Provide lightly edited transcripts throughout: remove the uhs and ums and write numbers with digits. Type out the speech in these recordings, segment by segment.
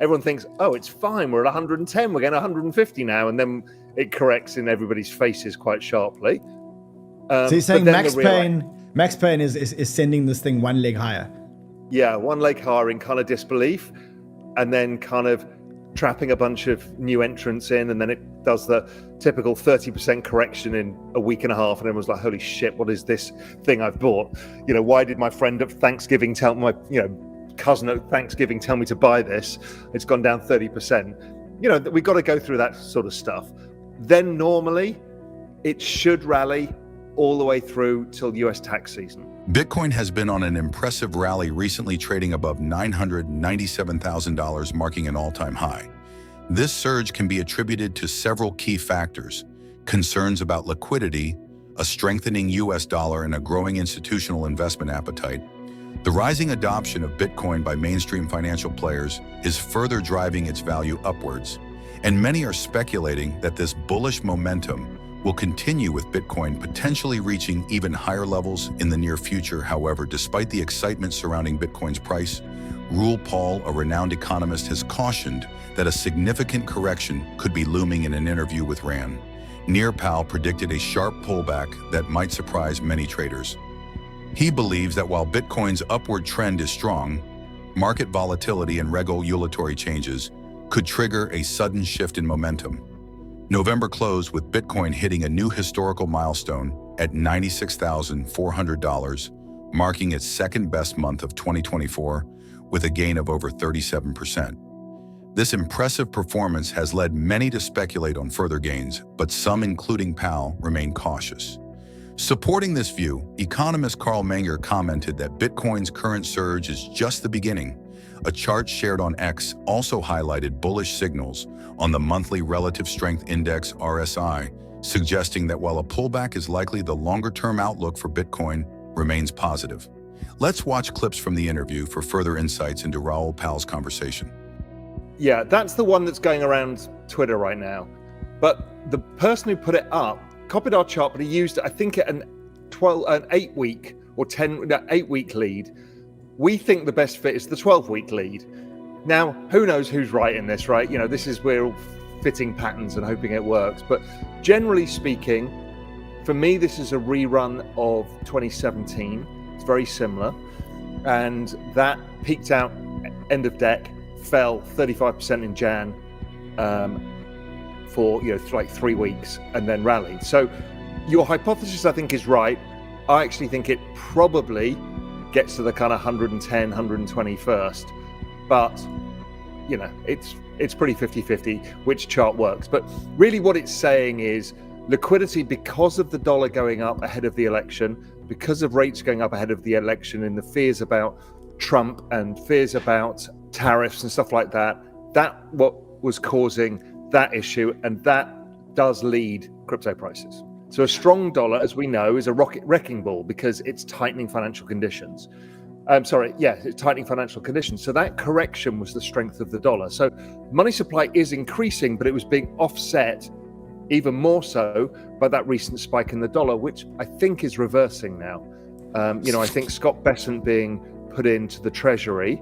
everyone thinks, oh, it's fine, we're at 110, we're getting 150 now, and then it corrects in everybody's faces quite sharply. So you're saying Max Payne is sending this thing one leg higher? Yeah, one leg higher in kind of disbelief, and then kind of trapping a bunch of new entrants in, and then it does the typical 30% correction in a week and a half, and everyone's like, holy shit, what is this thing I've bought? You know, why did my friend at Thanksgiving tell my, cousin at Thanksgiving tell me to buy this? It's gone down 30%. We've got to go through that sort of stuff. Then normally it should rally all the way through till US tax season. Bitcoin has been on an impressive rally recently, trading above $997,000, marking an all-time high. This surge can be attributed to several key factors: concerns about liquidity, a strengthening US dollar, and a growing institutional investment appetite. The rising adoption of Bitcoin by mainstream financial players is further driving its value upwards, and many are speculating that this bullish momentum will continue, with Bitcoin potentially reaching even higher levels in the near future. However, despite the excitement surrounding Bitcoin's price, Raoul, a renowned economist, has cautioned that a significant correction could be looming. In an interview with RAN, Powell predicted a sharp pullback that might surprise many traders. He believes that while Bitcoin's upward trend is strong, market volatility and regulatory changes could trigger a sudden shift in momentum. November closed with Bitcoin hitting a new historical milestone at $96,400, marking its second best month of 2024 with a gain of over 37%. This impressive performance has led many to speculate on further gains, but some, including Powell, remain cautious. Supporting this view, economist Carl Menger commented that Bitcoin's current surge is just the beginning. A chart shared on X also highlighted bullish signals on the monthly relative strength index RSI, suggesting that while a pullback is likely, the longer-term outlook for Bitcoin remains positive. Let's watch clips from the interview for further insights into Raoul Pal's conversation. Yeah, that's the one that's going around Twitter right now. But the person who put it up copied our chart, but he used, I think, an 8-week or 8-week lead. We think the best fit is the 12-week lead. Now, who knows who's right in this, right? This is, we're all fitting patterns and hoping it works. But generally speaking, for me, this is a rerun of 2017. It's very similar. And that peaked out end of deck, fell 35% in Jan for like 3 weeks, and then rallied. So your hypothesis, I think, is right. I actually think it probably gets to the kind of 110, 120 first, but it's pretty 50-50 which chart works. But really what it's saying is liquidity, because of the dollar going up ahead of the election, because of rates going up ahead of the election, and the fears about Trump and fears about tariffs and stuff like that, what was causing that issue, and that does lead crypto prices. So a strong dollar, as we know, is a wrecking ball because it's tightening financial conditions. It's tightening financial conditions. So that correction was the strength of the dollar. So money supply is increasing, but it was being offset even more so by that recent spike in the dollar, which I think is reversing now. I think Scott Bessent being put into the Treasury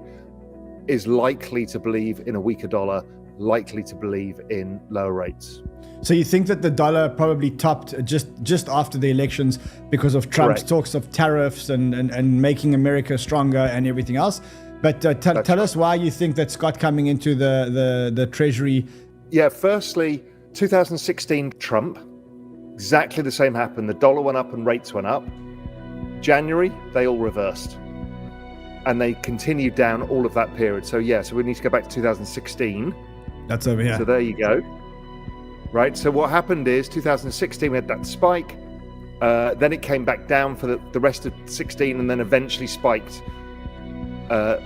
is likely to believe in a weaker dollar, likely to believe in lower rates. So you think that the dollar probably topped just after the elections because of Trump's talks of tariffs and making America stronger and everything else? But tell us why you think that Scott coming into the Treasury. Yeah, firstly, 2016 Trump, exactly the same happened. The dollar went up and rates went up. January, they all reversed. And they continued down all of that period. So we need to go back to 2016. That's over here. So there you go. Right, so what happened is 2016 we had that spike, then it came back down for the rest of 16, and then eventually spiked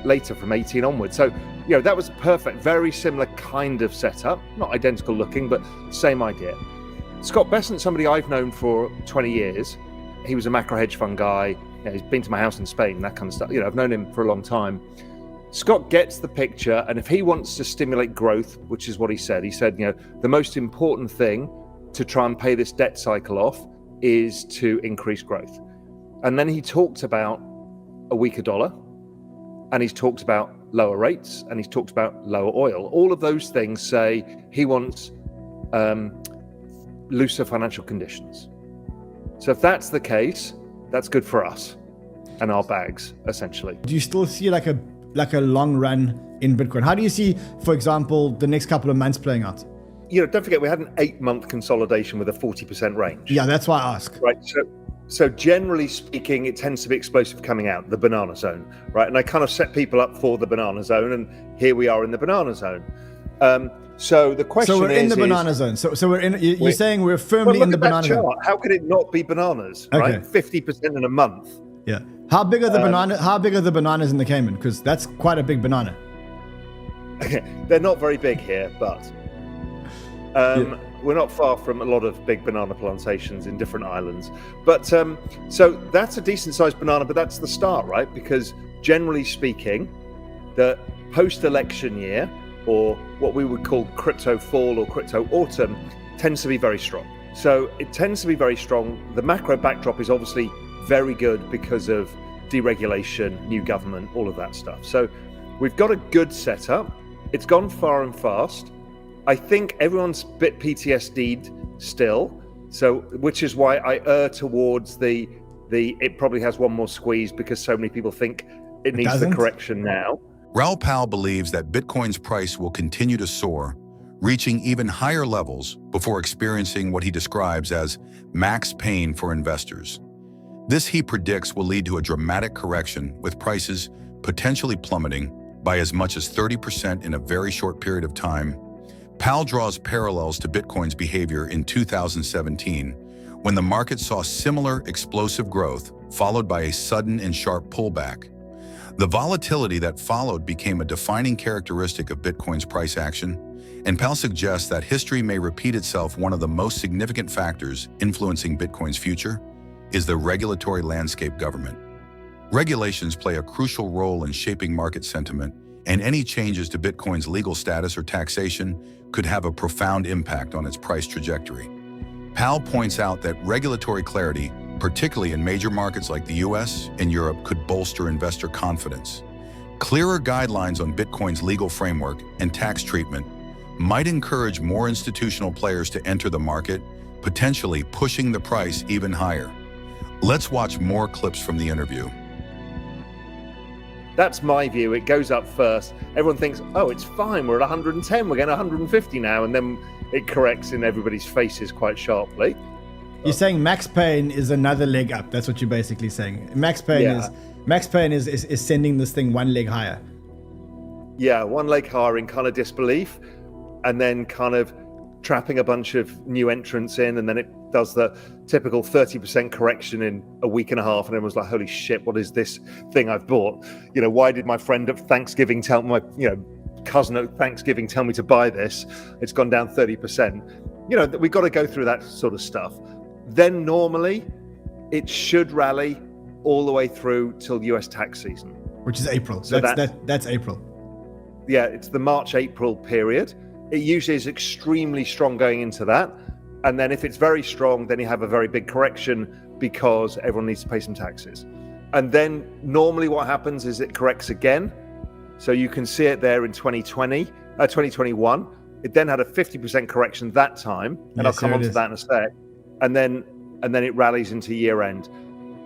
later from 18 onwards. So that was perfect, very similar kind of setup, not identical looking, but same idea. Scott Bessent, somebody I've known for 20 years. He was a macro hedge fund guy. He's been to my house in Spain, that kind of stuff. I've known him for a long time. Scott gets the picture, and if he wants to stimulate growth, which is what he said, the most important thing to try and pay this debt cycle off is to increase growth. And then he talked about a weaker dollar, and he's talked about lower rates, and he's talked about lower oil. All of those things say he wants looser financial conditions. So if that's the case, that's good for us and our bags, essentially. Do you still see like a long run in Bitcoin? How do you see, for example, the next couple of months playing out? Don't forget, we had an 8-month consolidation with a 40% range. Yeah, that's why I ask. Right. So generally speaking, it tends to be explosive coming out, the banana zone, right? And I kind of set people up for the banana zone, and here we are in the banana zone. So the question is... So we're in the banana zone. So we're in. You're saying we're firmly in the banana zone. How could it not be bananas? Okay. Right, 50% in a month. Yeah. How big are the How big are the bananas in the Cayman? Because that's quite a big banana. They're not very big here, but we're not far from a lot of big banana plantations in different islands. But so that's a decent sized banana, but that's the start, right? Because generally speaking, the post-election year, or what we would call crypto fall or crypto autumn, tends to be very strong. So it tends to be very strong. The macro backdrop is obviously very good because of deregulation, new government, all of that stuff. So we've got a good setup. It's gone far and fast. I think everyone's a bit PTSD'd still, so which is why I err towards the it probably has one more squeeze, because so many people think it needs the correction now. Raoul believes that Bitcoin's price will continue to soar, reaching even higher levels before experiencing what he describes as max pain for investors. This, he predicts, will lead to a dramatic correction, with prices potentially plummeting by as much as 30% in a very short period of time. Powell draws parallels to Bitcoin's behavior in 2017, when the market saw similar explosive growth, followed by a sudden and sharp pullback. The volatility that followed became a defining characteristic of Bitcoin's price action, and Powell suggests that history may repeat itself. One of the most significant factors influencing Bitcoin's future is the regulatory landscape government. Regulations play a crucial role in shaping market sentiment, and any changes to Bitcoin's legal status or taxation could have a profound impact on its price trajectory. Powell points out that regulatory clarity, particularly in major markets like the US and Europe, could bolster investor confidence. Clearer guidelines on Bitcoin's legal framework and tax treatment might encourage more institutional players to enter the market, potentially pushing the price even higher. Let's watch more clips from the interview. That's my view. It goes up first. Everyone thinks, oh, it's fine. We're at 110. We're getting 150 now. And then it corrects in everybody's faces quite sharply. You're saying max pain is another leg up. That's what you're basically saying. Max pain is sending this thing one leg higher. Yeah, one leg higher in kind of disbelief, and then kind of trapping a bunch of new entrants in, and then it does the typical 30% correction in a week and a half, and everyone's like, holy shit, what is this thing I've bought? Why did my friend at Thanksgiving tell my cousin at Thanksgiving tell me to buy this? It's gone down 30%. We've got to go through that sort of stuff. Then normally it should rally all the way through till US tax season, which is April. So that's April. Yeah, it's the March-April period. It usually is extremely strong going into that. And then if it's very strong, then you have a very big correction because everyone needs to pay some taxes. And then normally what happens is it corrects again. So you can see it there in 2021. It then had a 50% correction that time. And I'll come on to that in a sec. And then it rallies into year end.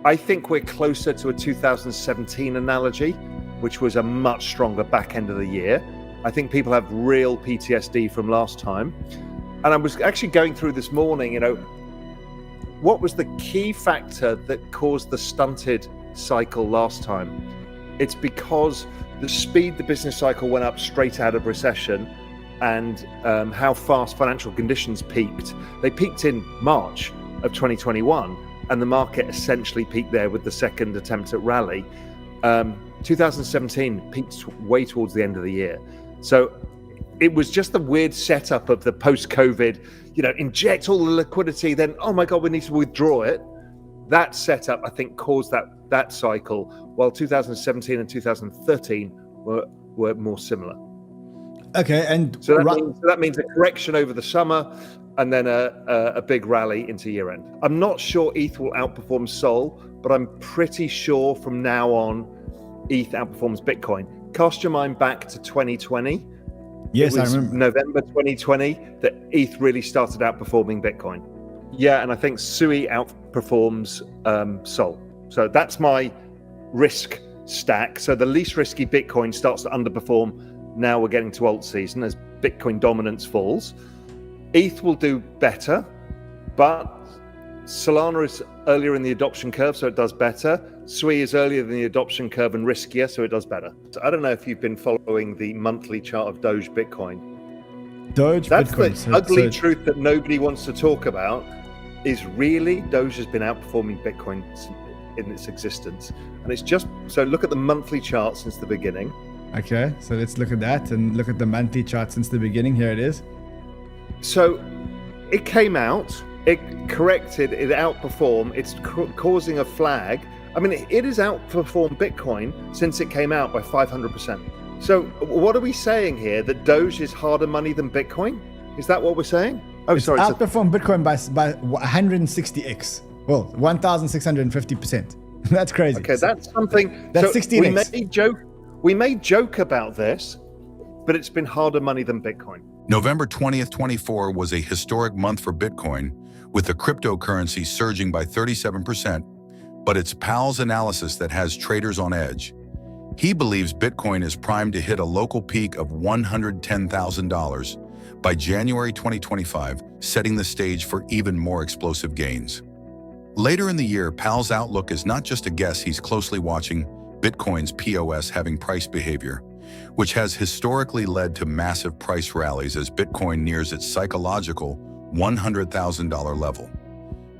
I think we're closer to a 2017 analogy, which was a much stronger back end of the year. I think people have real PTSD from last time. And I was actually going through this morning, what was the key factor that caused the stunted cycle last time? It's because the speed the business cycle went up straight out of recession, and how fast financial conditions peaked. They peaked in March of 2021, and the market essentially peaked there with the second attempt at rally. 2017 peaked way towards the end of the year. So it was just the weird setup of the post-COVID, inject all the liquidity, then, oh my God, we need to withdraw it. That setup, I think, caused that cycle, while 2017 and 2013 were more similar. Okay, and so that means a correction over the summer, and then a big rally into year end. I'm not sure ETH will outperform Sol, but I'm pretty sure from now on, ETH outperforms Bitcoin. cast your mind back to 2020. Yes, it was I remember. November 2020 that ETH really started outperforming Bitcoin. Yeah, and I think SUI outperforms Sol. So that's my risk stack. So the least risky Bitcoin starts to underperform. Now we're getting to alt season as Bitcoin dominance falls. ETH will do better, but Solana is earlier in the adoption curve, so it does better. SUI is earlier than the adoption curve and riskier, so it does better. So I don't know if you've been following the monthly chart of Doge Bitcoin. That's Bitcoin. the ugly truth that nobody wants to talk about, is really Doge has been outperforming Bitcoin in its existence. And it's just, so look at the monthly chart since the beginning. Okay, so let's look at that and look at the monthly chart since the beginning. Here it is. So it came out, it corrected, it outperformed, it's causing a flag. I mean, it has outperformed Bitcoin since it came out by 500%. So what are we saying here? That Doge is harder money than Bitcoin? Is that what we're saying? Oh, it's sorry. Outperformed Bitcoin by 160x. Well, 1,650%. That's crazy. Okay, that's something. That's so 16x. We may joke about this, but it's been harder money than Bitcoin. November 20th, 24 was a historic month for Bitcoin, with the cryptocurrency surging by 37%, but it's Powell's analysis that has traders on edge. He believes Bitcoin is primed to hit a local peak of $110,000 by January 2025, setting the stage for even more explosive gains. Later in the year, Powell's outlook is not just a guess. He's closely watching Bitcoin's POS having price behavior, which has historically led to massive price rallies as Bitcoin nears its psychological $100,000 level.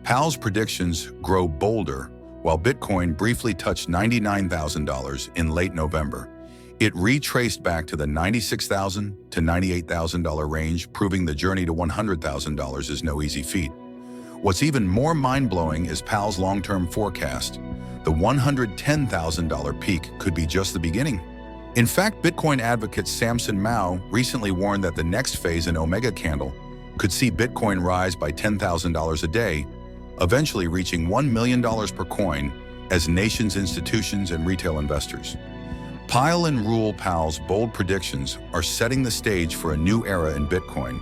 Powell's predictions grow bolder. While Bitcoin briefly touched $99,000 in late November, it retraced back to the $96,000 to $98,000 range, proving the journey to $100,000 is no easy feat. What's even more mind-blowing is Powell's long-term forecast. The $110,000 peak could be just the beginning. In fact, Bitcoin advocate Samson Mow recently warned that the next phase in Omega Candle could see Bitcoin rise by $10,000 a day, eventually reaching $1 million per coin as nations, institutions, and retail investors. Pyle and Raoul Powell's bold predictions are setting the stage for a new era in Bitcoin,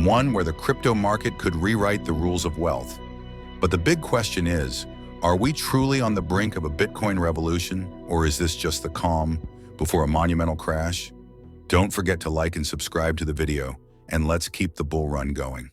one where the crypto market could rewrite the rules of wealth. But the big question is, are we truly on the brink of a Bitcoin revolution, or is this just the calm before a monumental crash? Don't forget to like and subscribe to the video, and let's keep the bull run going.